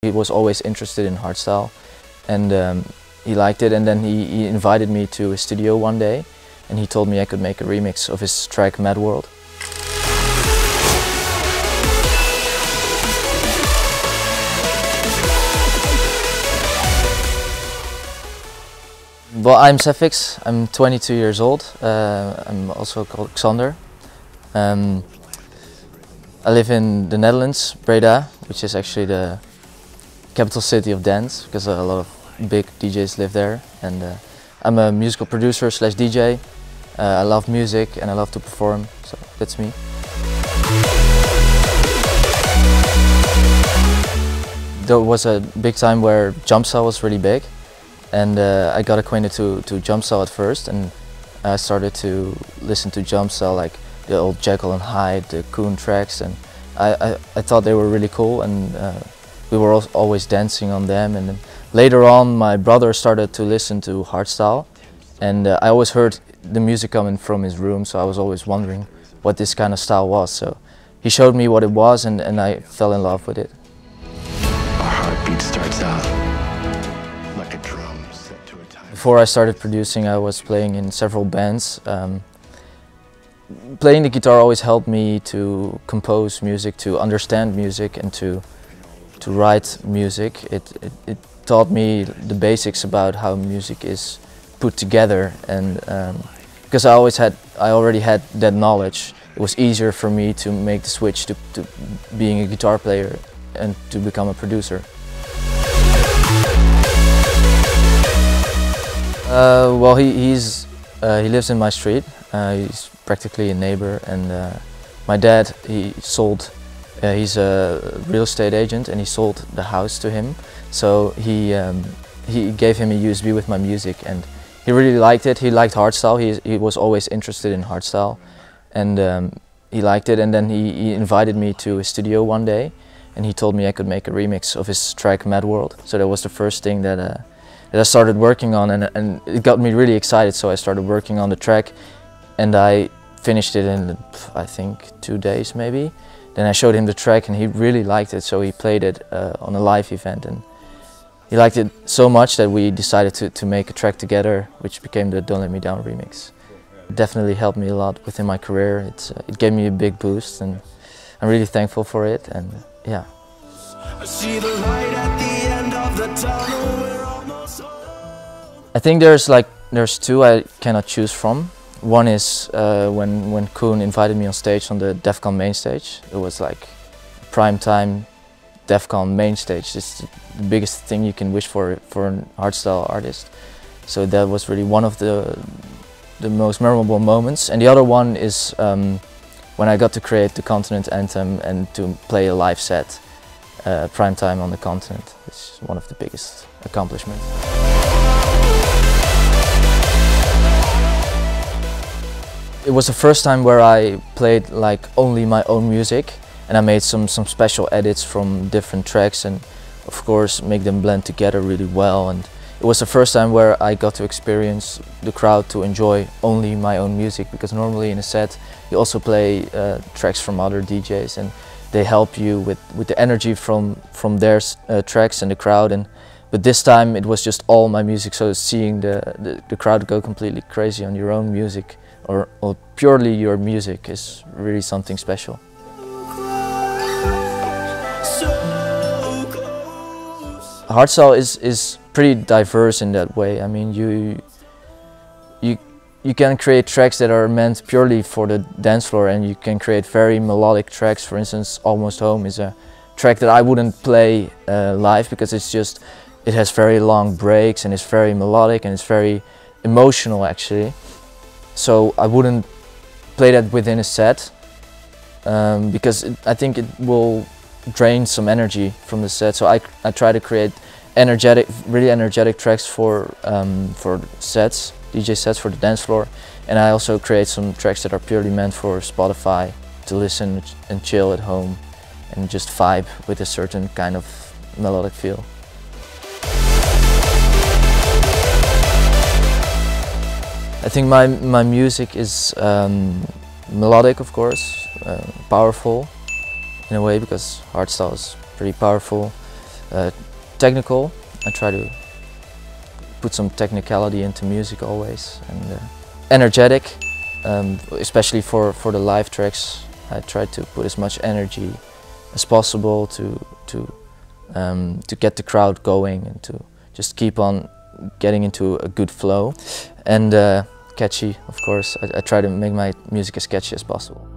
He was always interested in hardstyle, and he liked it, and then he invited me to his studio one day, and he told me I could make a remix of his track Mad World. Well, I'm Sefix, I'm 22 years old, I'm also called Xander. I live in the Netherlands, Breda, which is actually the capital city of dance, because a lot of big DJs live there. And I'm a musical producer slash DJ. I love music and I love to perform, so that's me. There was a big time where Jumpstyle was really big, and I got acquainted to Jumpstyle at first, and I started to listen to Jumpstyle, like the old Jekyll and Hyde, the Koen tracks, and I thought they were really cool, and we were always dancing on them. And then later on my brother started to listen to hardstyle, and I always heard the music coming from his room, so I was always wondering what this kind of style was. So he showed me what it was, and I fell in love with it. Our heartbeat starts out like a drum set to a time. Before I started producing, I was playing in several bands. Playing the guitar always helped me to compose music, to understand music, and to write music. It taught me the basics about how music is put together, and because I already had that knowledge, it was easier for me to make the switch to being a guitar player and to become a producer. Well, he lives in my street. He's practically a neighbor, and my dad, he's a real estate agent, and he sold the house to him. So he gave him a USB with my music, and he really liked it. He liked hardstyle. He was always interested in hardstyle, and he liked it. And then he invited me to his studio one day, and he told me I could make a remix of his track Mad World. So that was the first thing that I started working on, and it got me really excited. So I started working on the track, and I finished it in, I think, 2 days maybe. Then I showed him the track, and he really liked it, so he played it on a live event, and he liked it so much that we decided to make a track together, which became the Don't Let Me Down remix. It definitely helped me a lot within my career. It gave me a big boost, and I'm really thankful for it, and yeah. I think there's two I cannot choose from. One is when Koen invited me on stage on the Def Con main stage. It was like prime time Def Con main stage. It's the biggest thing you can wish for an hardstyle artist. So that was really one of the most memorable moments. And the other one is when I got to create the Continent Anthem and to play a live set prime time on the continent. It's one of the biggest accomplishments. It was the first time where I played like only my own music, and I made some special edits from different tracks, and of course make them blend together really well. And it was the first time where I got to experience the crowd to enjoy only my own music, because normally in a set you also play tracks from other DJs, and they help you with the energy from their tracks and the crowd. But this time it was just all my music, so seeing the crowd go completely crazy on your own music, or purely your music, is really something special. Hardstyle is pretty diverse in that way. I mean, you can create tracks that are meant purely for the dance floor, and you can create very melodic tracks. For instance, Almost Home is a track that I wouldn't play live, because it has very long breaks, and it's very melodic, and it's very emotional actually. So I wouldn't play that within a set, because I think it will drain some energy from the set. So I try to create really energetic tracks for sets, DJ sets for the dance floor, and I also create some tracks that are purely meant for Spotify to listen and chill at home and just vibe with a certain kind of melodic feel. I think my music is melodic, of course, powerful in a way, because hardstyle is pretty powerful. Technical, I try to put some technicality into music always, and energetic, especially for the live tracks. I try to put as much energy as possible to get the crowd going and to just keep on getting into a good flow. And catchy, of course. I try to make my music as catchy as possible.